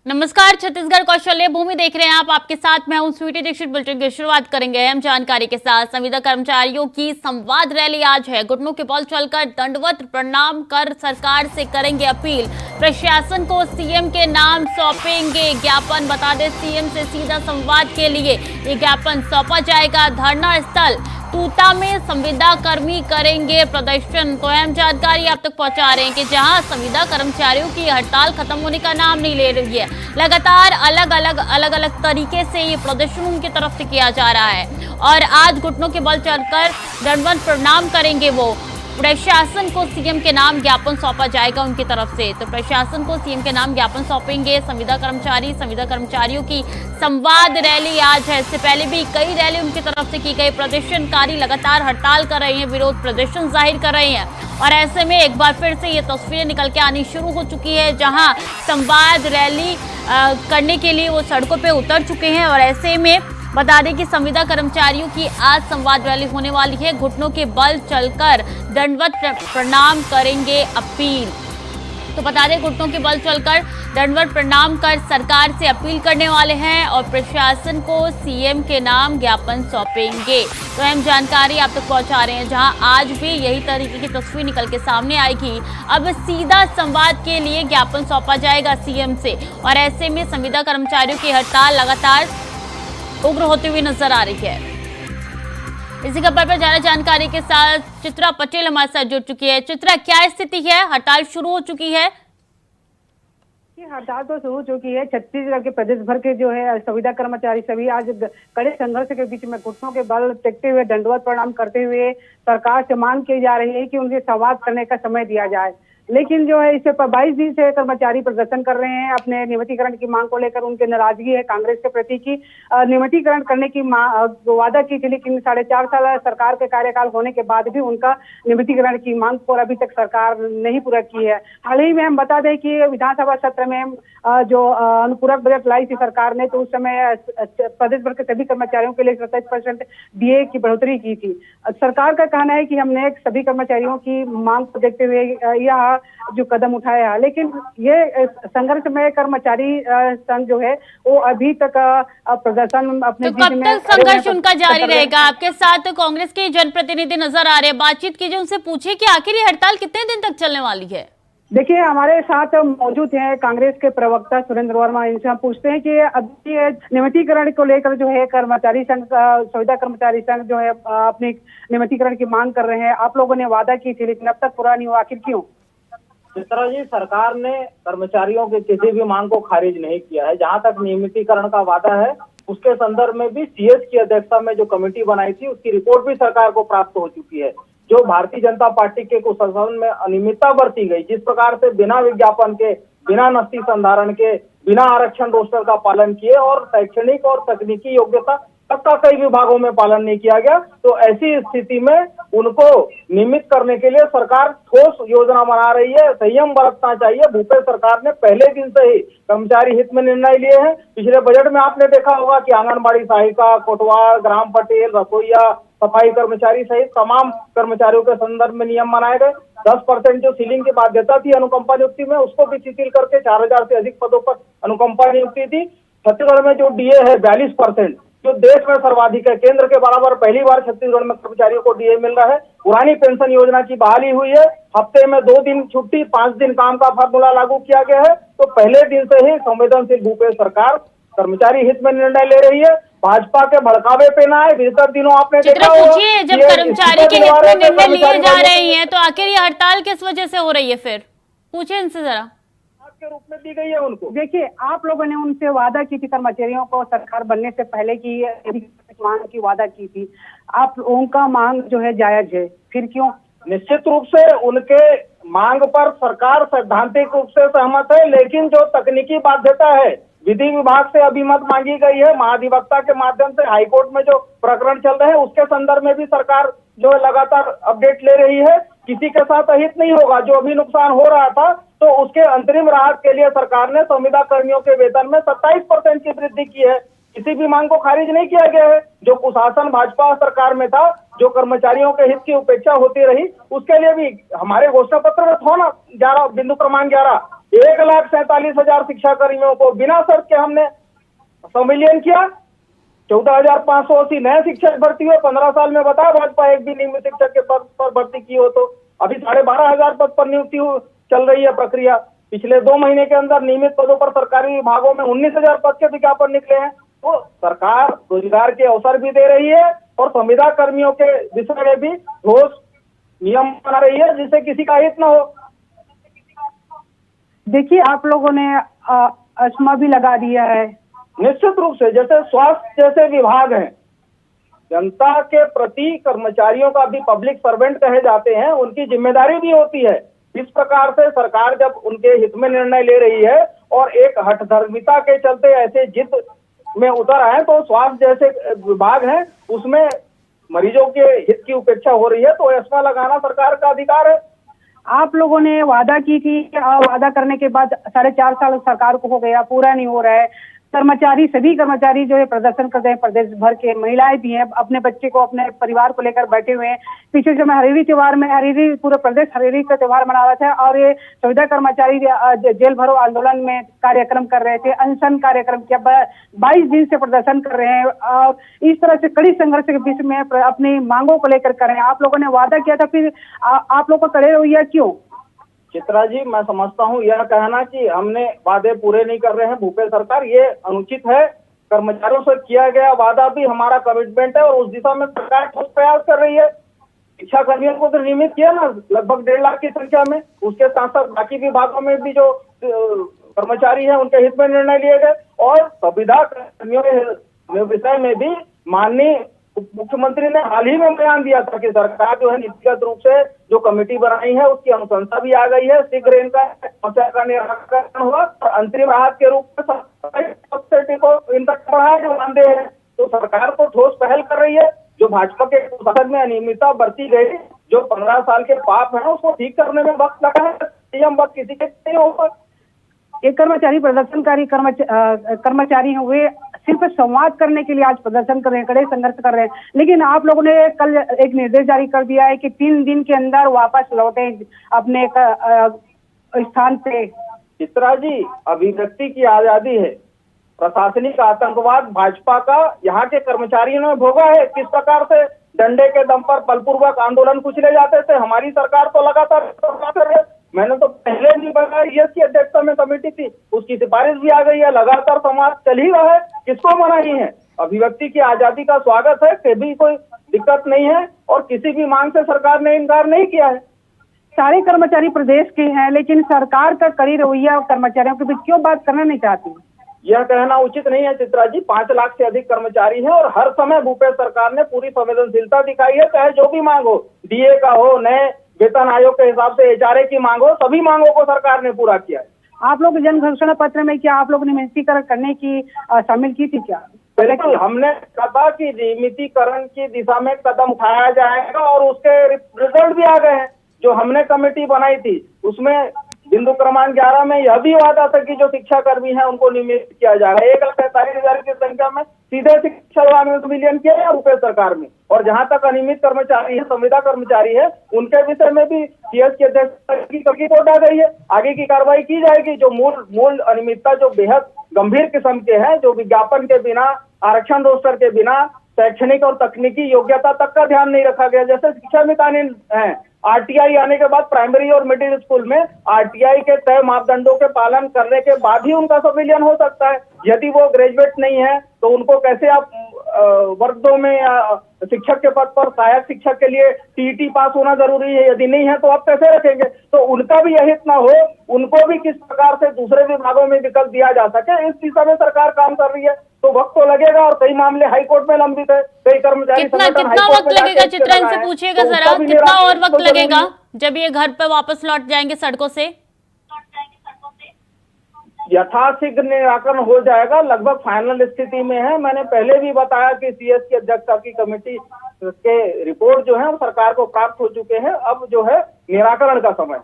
नमस्कार, छत्तीसगढ़ कौशल्य भूमि देख रहे हैं आप। आपके साथ मैं हूं स्वीटी दीक्षित। बुलेटिन की शुरुआत करेंगे अहम जानकारी के साथ। संविदा कर्मचारियों की संवाद रैली आज है। घुटनों के बल चलकर दंडवत प्रणाम कर सरकार से करेंगे अपील। प्रशासन को सीएम के नाम सौंपेंगे ज्ञापन। बता दें, सीएम से सीधा संवाद के लिए ये ज्ञापन सौंपा जाएगा। धरना स्थल तूता में संविदा कर्मी करेंगे प्रदर्शन। तो अहम जानकारी आप तक पहुंचा रहे हैं कि जहां संविदा कर्मचारियों की हड़ताल खत्म होने का नाम नहीं ले रही है, लगातार अलग अलग तरीके से ये प्रदर्शन उनकी तरफ से किया जा रहा है और आज घुटनों के बल चलकर दंडवत प्रणाम करेंगे वो। प्रशासन को सीएम के नाम ज्ञापन सौंपा जाएगा उनकी तरफ से। तो प्रशासन को सीएम के नाम ज्ञापन सौंपेंगे संविदा कर्मचारियों की संवाद रैली आज है। इससे पहले भी कई रैली उनकी तरफ से की गई। प्रदर्शनकारी लगातार हड़ताल कर रहे हैं, विरोध प्रदर्शन जाहिर कर रहे हैं और ऐसे में एक बार फिर से ये तस्वीरें निकल के आनी शुरू हो चुकी है, जहां संवाद रैली करने के लिए वो सड़कों पे उतर चुके हैं। और ऐसे में बता दें कि संविदा कर्मचारियों की आज संवाद रैली होने वाली है। घुटनों के बल चलकर दंडवत प्रणाम करेंगे अपील। तो बता दें, घुटनों के बल चलकर दंडवत प्रणाम कर सरकार से अपील करने वाले हैं और प्रशासन को सीएम के नाम ज्ञापन सौंपेंगे। तो अहम जानकारी आप तक पहुंचा रहे हैं, जहां आज भी यही तरीके की तस्वीर निकल के सामने आएगी। अब सीधा संवाद के लिए ज्ञापन सौंपा जाएगा सीएम से और ऐसे में संविदा कर्मचारियों की हड़ताल लगातार उग्र होती हुई नजर आ रही है। इसी खबर पर ज्यादा जानकारी के साथ चित्रा पटेल हमारे साथ जुड़ चुकी है। चित्रा, क्या स्थिति है? हड़ताल शुरू हो चुकी है? हड़ताल तो शुरू हो चुकी है। छत्तीसगढ़ के प्रदेश भर के जो है संविदा कर्मचारी सभी आज कड़े संघर्ष के बीच में घुटनों के बल टेकते हुए दंडवत प्रणाम करते हुए सरकार से मांग की जा रही है कि उनसे संवाद करने का समय दिया जाए। लेकिन जो है इससे 22 दिन से कर्मचारी प्रदर्शन कर रहे हैं अपने नियमितीकरण की मांग को लेकर। उनके नाराजगी है कांग्रेस के प्रति की नियमितीकरण करने की वादा की थी, लेकिन 4.5 साल सरकार के कार्यकाल होने के बाद भी उनका नियमितीकरण की मांग को अभी तक सरकार नहीं पूरा की है। हाल ही में हम बता दें कि विधानसभा सत्र में जो अनुपूरक बजट लाई थी सरकार ने, तो उस समय प्रदेश भर के सभी कर्मचारियों के लिए 27% डीए की बढ़ोतरी की थी। सरकार का कहना है कि हमने सभी कर्मचारियों की मांग को देखते हुए यह जो कदम उठाया है, लेकिन ये संघर्ष में कर्मचारी संघ जो है वो अभी तक प्रदर्शन अपने तो कब तक संघर्ष उनका जारी रहेगा? आपके साथ कांग्रेस के जनप्रतिनिधि नजर आ रहे हैं, बातचीत कीजिए उनसे, पूछिए कि आखिर ये हड़ताल कितने दिन तक चलने वाली है। देखिए, हमारे साथ मौजूद हैं कांग्रेस के प्रवक्ता सुरेंद्र वर्मा। इनसे हम पूछते हैं कि अभी नियमितीकरण को लेकर जो है कर्मचारी संघ संविदा कर्मचारी संघ जो है अपनी नियमितीकरण की मांग कर रहे हैं। आप लोगों ने वादा की थी लेकिन अब तक पूरा नहीं हुआ, आखिर क्यों? जिस तरह जी सरकार ने कर्मचारियों के किसी भी मांग को खारिज नहीं किया है। जहां तक नियमितीकरण का वादा है उसके संदर्भ में भी सीएस की अध्यक्षता में जो कमेटी बनाई थी उसकी रिपोर्ट भी सरकार को प्राप्त हो चुकी है। जो भारतीय जनता पार्टी के कुछ शासन में अनियमितता बरती गई, जिस प्रकार से बिना विज्ञापन के, बिना नस्ती संधारण के, बिना आरक्षण रोस्टर का पालन किए और शैक्षणिक और तकनीकी योग्यता तक का कई विभागों में पालन नहीं किया गया, तो ऐसी स्थिति में उनको नियमित करने के लिए सरकार ठोस योजना बना रही है। संयम बरतना चाहिए। भूपेश सरकार ने पहले दिन से ही कर्मचारी हित में निर्णय लिए हैं। पिछले बजट में आपने देखा होगा कि आंगनबाड़ी सहायिका, कोटवार, ग्राम पटेल, रसोईया, सफाई कर्मचारी सहित तमाम कर्मचारियों के संदर्भ में नियम बनाए गए। 10% जो सीलिंग की बाध्यता थी अनुकंपा नियुक्ति में, उसको भी शिथिल करके 4000 से अधिक पदों पर अनुकंपा नियुक्ति थी। छत्तीसगढ़ में जो डीए है 42%, जो देश में सर्वाधिक है। केंद्र के बराबर पहली बार छत्तीसगढ़ में कर्मचारियों को डीए मिल रहा है। पुरानी पेंशन योजना की बहाली हुई है। हफ्ते में 2 दिन छुट्टी, 5 दिन काम का फार्मूला लागू किया गया है। तो पहले दिन से ही संवेदनशील भूपेश सरकार कर्मचारी हित में निर्णय ले रही है। भाजपा के भड़कावे पे ना है। विगत दिनों आपने देखा होगा, जब कर्मचारी के हित में निर्णय लिए जा रहे हैं तो आखिर ये हड़ताल किस वजह से हो रही है? फिर पूछिए इनसे जरा। के रूप में दी गई है उनको। देखिए, आप लोगों ने उनसे वादा की थी कर्मचारियों को सरकार बनने से पहले की मांग की वादा की थी। आप उनका मांग जो है जायज है, फिर क्यों? निश्चित रूप से उनके मांग पर सरकार सैद्धांतिक रूप से सहमत है, लेकिन जो तकनीकी बाध्यता है विधि विभाग से अभिमत मांगी गई है। महाधिवक्ता के माध्यम से हाईकोर्ट में जो प्रकरण चल रहे हैं उसके संदर्भ में भी सरकार जो लगातार अपडेट ले रही है। किसी के साथ अहित नहीं होगा। जो अभी नुकसान हो रहा था तो उसके अंतरिम राहत के लिए सरकार ने संविदा कर्मियों के वेतन में 27% की वृद्धि की है। किसी भी मांग को खारिज नहीं किया गया है। जो कुशासन भाजपा सरकार में था, जो कर्मचारियों के हित की उपेक्षा होती रही, उसके लिए भी हमारे घोषणा पत्र में था ना 11 बिंदु क्रमांक 11, 1,47,000 शिक्षा कर्मियों को बिना शर्त के हमने संविलियन किया। 14,580 नए शिक्षक भर्ती हुए। 15 साल में बताया भाजपा एक भी नियमित शिक्षक के पद पर भर्ती की हो तो। अभी 12,500 पद पर नियुक्ति चल रही है प्रक्रिया। पिछले 2 महीने के अंदर नियमित पदों पर सरकारी विभागों में 19,000 पद के विज्ञापन निकले हैं। तो सरकार रोजगार के अवसर भी दे रही है और संविदा कर्मियों के विषय में भी ठोस नियम बना रही है जिससे किसी का हित न हो। देखिए, आप लोगों ने अश्मा भी लगा दिया है। निश्चित रूप से, जैसे स्वास्थ्य जैसे विभाग हैं, जनता के प्रति कर्मचारियों का भी पब्लिक सर्वेंट कहे जाते हैं, उनकी जिम्मेदारी भी होती है। इस प्रकार से सरकार जब उनके हित में निर्णय ले रही है और एक हठधर्मिता के चलते ऐसे जिद में उतर आए, तो स्वास्थ्य जैसे विभाग हैं उसमें मरीजों के हित की उपेक्षा हो रही है, तो एस्मा लगाना सरकार का अधिकार है। आप लोगों ने वादा की थी, वादा करने के बाद 4.5 साल सरकार को हो गया, पूरा नहीं हो रहा है। कर्मचारी, सभी कर्मचारी जो है प्रदर्शन करते हैं, प्रदेश भर के महिलाएं भी हैं, अपने बच्चे को, अपने परिवार को लेकर बैठे हुए हैं। पिछले समय हरेरी त्योहार में, हरेरी पूरा प्रदेश हरेरी का त्योहार मना रहा था और ये संविदा कर्मचारी जेल भरो आंदोलन में कार्यक्रम कर रहे थे, अनशन कार्यक्रम किया, 22 दिन से प्रदर्शन कर रहे हैं और इस तरह से कड़ी संघर्ष के बीच में अपनी मांगों को लेकर कर रहे हैं। आप लोगों ने वादा किया था, फिर आप लोग को कड़े रवैया क्यों? चित्रा जी, मैं समझता हूँ यह कहना कि हमने वादे पूरे नहीं कर रहे हैं भूपेश सरकार, ये अनुचित है। कर्मचारियों से किया गया वादा भी हमारा कमिटमेंट है और उस दिशा में सरकार ठोस प्रयास कर रही है। शिक्षा कर्मियों को तो नियमित किया ना, लगभग 1.5 लाख की संख्या में। उसके साथ साथ बाकी विभागों में भी जो कर्मचारी है उनके हित में निर्णय लिए गए और संविदा कर्मियों के विषय में भी माननीय मुख्यमंत्री ने हाल ही में बयान दिया था कि सरकार जो है नीतिगत रूप से जो कमेटी बनाई है उसकी अनुशंसा भी आ गई है। शीघ्र इनका समस्या का निराकरण होगा और अंतरिम राहत के रूप में सब्सिडी को इनका बढ़ाया जो मानते हैं। तो सरकार तो ठोस पहल कर रही है। जो भाजपा के शासन में अनियमितता बरती गई, जो 15 साल के पाप है, उसको ठीक करने में वक्त लगा है। नियम वक्त किसी के नहीं होगा। एक कर्मचारी प्रदर्शनकारी कर्मचारी हैं, वे सिर्फ संवाद करने के लिए आज प्रदर्शन कर रहे हैं, कड़े संघर्ष कर रहे हैं, लेकिन आप लोगों ने कल एक निर्देश जारी कर दिया है कि 3 दिन के अंदर वापस लौटे अपने स्थान पे। चित्रा जी, अभिव्यक्ति की आजादी है, प्रशासनिक आतंकवाद भाजपा का यहाँ के कर्मचारियों ने भोगा है। किस प्रकार से डंडे के दम पर बलपूर्वक आंदोलन कुचले जाते थे। हमारी सरकार तो लगातार कर रही है। मैंने तो पहले नहीं बताया, ईएस की अध्यक्षता में कमेटी थी, उसकी सिफारिश भी आ गई है, लगातार समाज चल ही रहा है, किसको मना ही है। अभिव्यक्ति की आजादी का स्वागत है, कभी कोई दिक्कत नहीं है और किसी भी मांग से सरकार ने इनकार नहीं किया है। सारे कर्मचारी प्रदेश के हैं, लेकिन सरकार का कड़ी रवैया कर्मचारियों के बीच क्यों बात करना नहीं चाहती? यह कहना उचित नहीं है चित्रा जी। 5 लाख से अधिक कर्मचारी हैं और हर समय भूपेश सरकार ने पूरी संवेदनशीलता दिखाई है, चाहे जो भी मांग हो, डीए का हो, नए वेतन आयोग के हिसाब से एचआरए की मांग हो, सभी मांगों को सरकार ने पूरा किया है। आप लोग जन घोषणा पत्र में क्या आप लोग ने नियमितीकरण करने की शामिल की थी क्या? बिल्कुल, हमने कहा कि नियमितीकरण की दिशा में कदम उठाया जाएगा और उसके रिजल्ट भी आ गए हैं। जो हमने कमेटी बनाई थी उसमें बिंदु क्रमांक 11 में यह भी वादा था कि जो शिक्षा कर्मी है उनको नियमित किया जाएगा। 1,47,000 की संख्या में सीधे शिक्षा विभाग में संविलियन किया है रूपेश सरकार में। और जहां तक अनियमित कर्मचारी है, संविदा कर्मचारी है, उनके विषय में भी सीएस की अध्यक्षता की रिपोर्ट आ गई है। आगे की कार्रवाई की जाएगी। जो मूल अनियमितता जो बेहद गंभीर किस्म के हैं, जो विज्ञापन के बिना, आरक्षण रोस्टर के बिना, शैक्षणिक और तकनीकी योग्यता तक का ध्यान नहीं रखा गया। जैसे शिक्षा में कानून है, आरटीआई आने के बाद प्राइमरी और मिडिल स्कूल में आरटीआई के तय मापदंडों के पालन करने के बाद ही उनका संविलियन हो सकता है। यदि वो ग्रेजुएट नहीं है तो उनको कैसे आप वर्ग 2 में शिक्षक के पद पर, सहायक शिक्षक के लिए टीईटी पास होना जरूरी है, यदि नहीं है तो आप कैसे रखेंगे? तो उनका भी यही इतना हो, उनको भी किस प्रकार से दूसरे विभागों में विकल्प दिया जा सके, इस दिशा में सरकार काम कर रही है। तो वक्त तो लगेगा और कई मामले हाई कोर्ट में लंबित है। कई कर्मचारी कितना वक्त लगेगा चित्रा, इनसे पूछिएगा जरा, कितना और वक्त लगेगा जब ये घर पे वापस लौट जाएंगे सड़कों से? यथाशीघ्र निराकरण हो जाएगा, लगभग फाइनल स्थिति में है। मैंने पहले भी बताया कि सीएस की अध्यक्षता की कमेटी के रिपोर्ट जो है वो सरकार को प्राप्त हो चुके हैं। अब जो है निराकरण का समय।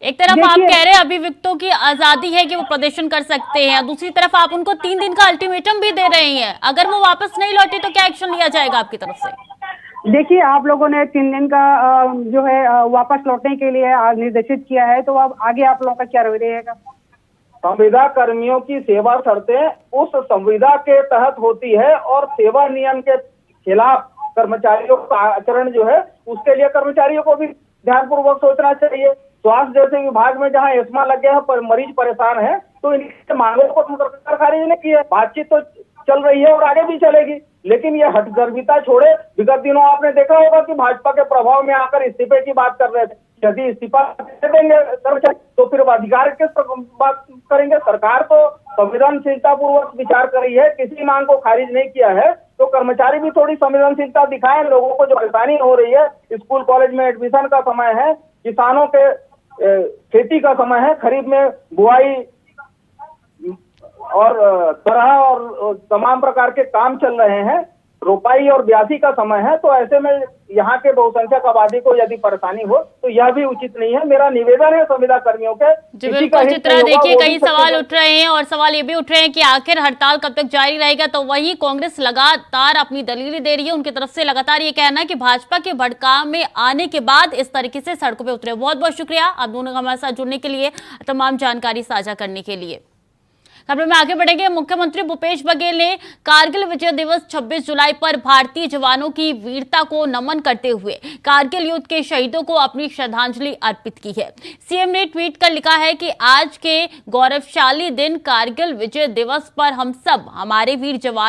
एक तरफ आप देखिए- कह रहे हैं अभियुक्तों की आजादी है कि वो प्रदर्शन कर सकते हैं, दूसरी तरफ आप उनको 3 दिन का अल्टीमेटम भी दे रहे हैं। अगर वो वापस नहीं लौटे तो क्या एक्शन लिया जाएगा आपकी तरफ से? देखिए, आप लोगों ने 3 दिन का जो है वापस लौटने के लिए निर्देशित किया है, तो अब आगे आप लोगों का क्या रवैया रहेगा? संविदा कर्मियों की सेवा शर्तें उस संविदा के तहत होती है और सेवा नियम के खिलाफ कर्मचारियों का आचरण जो है उसके लिए कर्मचारियों को भी ध्यानपूर्वक सोचना चाहिए। स्वास्थ्य जैसे विभाग में जहां एस्मा लग गया है, पर मरीज परेशान है, तो इनके मांगों को सरकार खारिज नहीं की है। बातचीत तो चल रही है और आगे भी चलेगी, लेकिन ये हठगर्भिता छोड़े। विगत दिनों आपने देखा होगा कि भाजपा के प्रभाव में आकर इस्तीफे की बात कर रहे थे। यदि इस्तीफा दे देंगे कर्मचारी तो फिर अधिकार किस बात करेंगे? सरकार तो संवेदनशीलता पूर्वक विचार कर रही है, किसी मांग को खारिज नहीं किया है, तो कर्मचारी भी थोड़ी संवेदनशीलता दिखाएं। लोगों को जो परेशानी हो रही है, स्कूल कॉलेज में एडमिशन का समय है, किसानों के खेती का समय है, खरीफ में बुआई और तरह और तमाम प्रकार के काम चल रहे हैं, रोपाई और ब्यासी का समय है, तो ऐसे में यहाँ के बहुसंख्यक आबादी को यदि परेशानी हो तो यह भी उचित नहीं है। मेरा निवेदन है संविदा कर्मियों के। जी बिल्कुल चित्रा, देखिए कई सवाल उठ रहे हैं और सवाल ये भी उठ रहे हैं कि आखिर हड़ताल कब तक जारी रहेगा। तो वहीं कांग्रेस लगातार अपनी दलीलें दे रही है। उनकी तरफ से लगातार ये कहना है कि भाजपा के भड़काव में आने के बाद इस तरीके से सड़कों पर उतरे। बहुत बहुत शुक्रिया आप दोनों का हमारे साथ जुड़ने के लिए, तमाम जानकारी साझा करने के लिए। खबर में आगे बढ़ेंगे। मुख्यमंत्री भूपेश बघेल ने कारगिल विजय दिवस 26 जुलाई पर भारतीय जवानों की वीरता को नमन करते हुए कारगिल युद्ध के शहीदों को अपनी श्रद्धांजलि अर्पित की है। सीएम ने ट्वीट कर लिखा है कि आज के गौरवशाली दिन कारगिल विजय दिवस पर हम सब हमारे वीर जवान